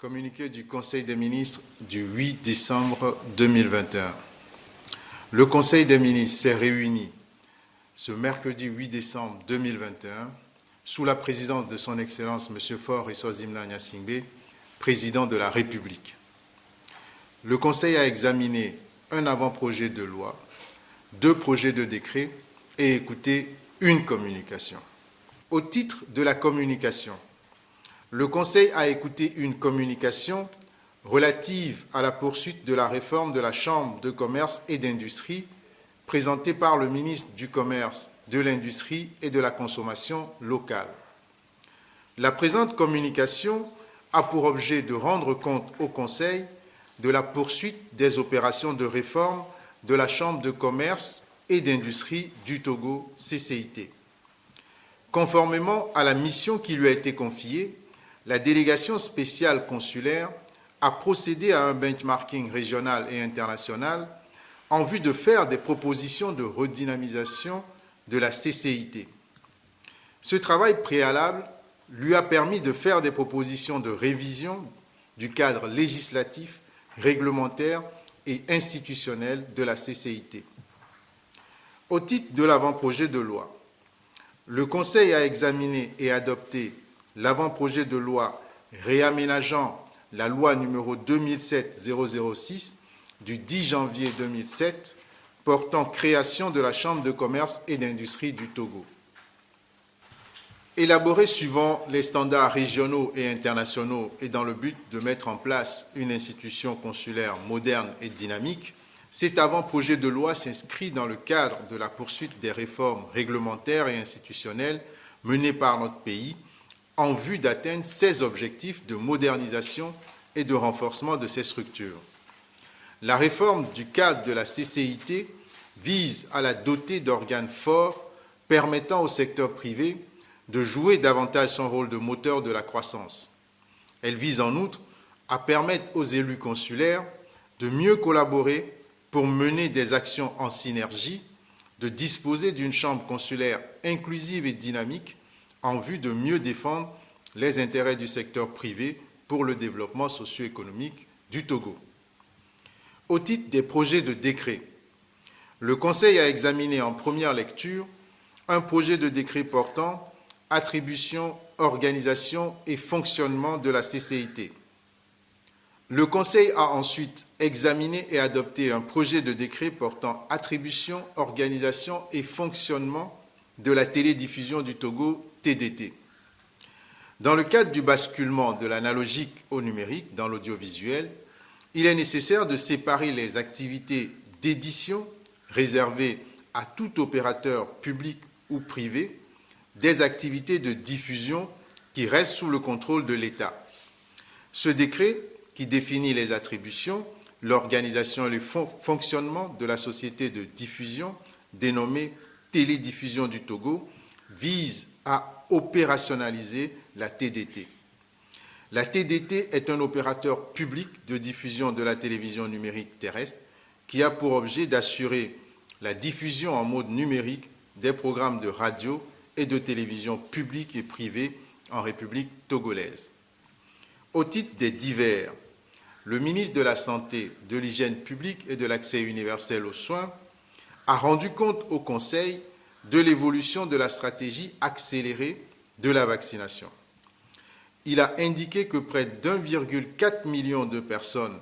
Communiqué du Conseil des ministres du 8 décembre 2021. Le Conseil des ministres s'est réuni ce mercredi 8 décembre 2021 sous la présidence de son Excellence M. Faure Eswazimna Gnassingbé, président de la République. Le Conseil a examiné un avant-projet de loi, 2 projets de décret et écouté une communication. Au titre de la communication, le Conseil a écouté une communication relative à la poursuite de la réforme de la Chambre de commerce et d'industrie présentée par le ministre du Commerce, de l'Industrie et de la Consommation locale. La présente communication a pour objet de rendre compte au Conseil de la poursuite des opérations de réforme de la Chambre de commerce et d'industrie du Togo, CCIT. Conformément à la mission qui lui a été confiée, la délégation spéciale consulaire a procédé à un benchmarking régional et international en vue de faire des propositions de redynamisation de la CCIT. Ce travail préalable lui a permis de faire des propositions de révision du cadre législatif, réglementaire et institutionnel de la CCIT. Au titre de l'avant-projet de loi, le Conseil a examiné et adopté l'avant-projet de loi réaménageant la loi numéro 2007-006 du 10 janvier 2007 portant création de la Chambre de commerce et d'industrie du Togo. Élaboré suivant les standards régionaux et internationaux et dans le but de mettre en place une institution consulaire moderne et dynamique, cet avant-projet de loi s'inscrit dans le cadre de la poursuite des réformes réglementaires et institutionnelles menées par notre pays en vue d'atteindre ses objectifs de modernisation et de renforcement de ses structures. La réforme du cadre de la CCIT vise à la doter d'organes forts permettant au secteur privé de jouer davantage son rôle de moteur de la croissance. Elle vise en outre à permettre aux élus consulaires de mieux collaborer pour mener des actions en synergie, de disposer d'une chambre consulaire inclusive et dynamique en vue de mieux défendre les intérêts du secteur privé pour le développement socio-économique du Togo. Au titre des projets de décret, le Conseil a examiné en première lecture un projet de décret portant attribution, organisation et fonctionnement de la CCIT. Le Conseil a ensuite examiné et adopté un projet de décret portant attribution, organisation et fonctionnement de la télédiffusion du Togo, TDT. Dans le cadre du basculement de l'analogique au numérique dans l'audiovisuel, il est nécessaire de séparer les activités d'édition réservées à tout opérateur public ou privé des activités de diffusion qui restent sous le contrôle de l'État. Ce décret, qui définit les attributions, l'organisation et le fonctionnement de la société de diffusion dénommée Télédiffusion du Togo, vise à opérationnaliser la TDT. La TDT est un opérateur public de diffusion de la télévision numérique terrestre qui a pour objet d'assurer la diffusion en mode numérique des programmes de radio et de télévision publique et privée en République togolaise. Au titre des divers, le ministre de la Santé, de l'Hygiène publique et de l'Accès universel aux soins a rendu compte au Conseil de l'évolution de la stratégie accélérée de la vaccination. Il a indiqué que près d'1,4 million de personnes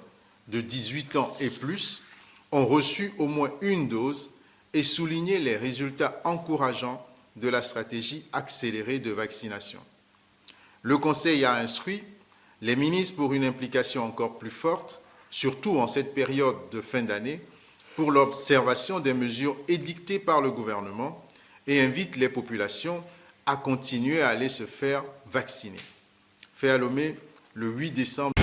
de 18 ans et plus ont reçu au moins une dose et souligné les résultats encourageants de la stratégie accélérée de vaccination. Le Conseil a instruit les ministres pour une implication encore plus forte, surtout en cette période de fin d'année, pour l'observation des mesures édictées par le gouvernement et invite les populations à continuer à aller se faire vacciner. Fait à Lomé le 8 décembre.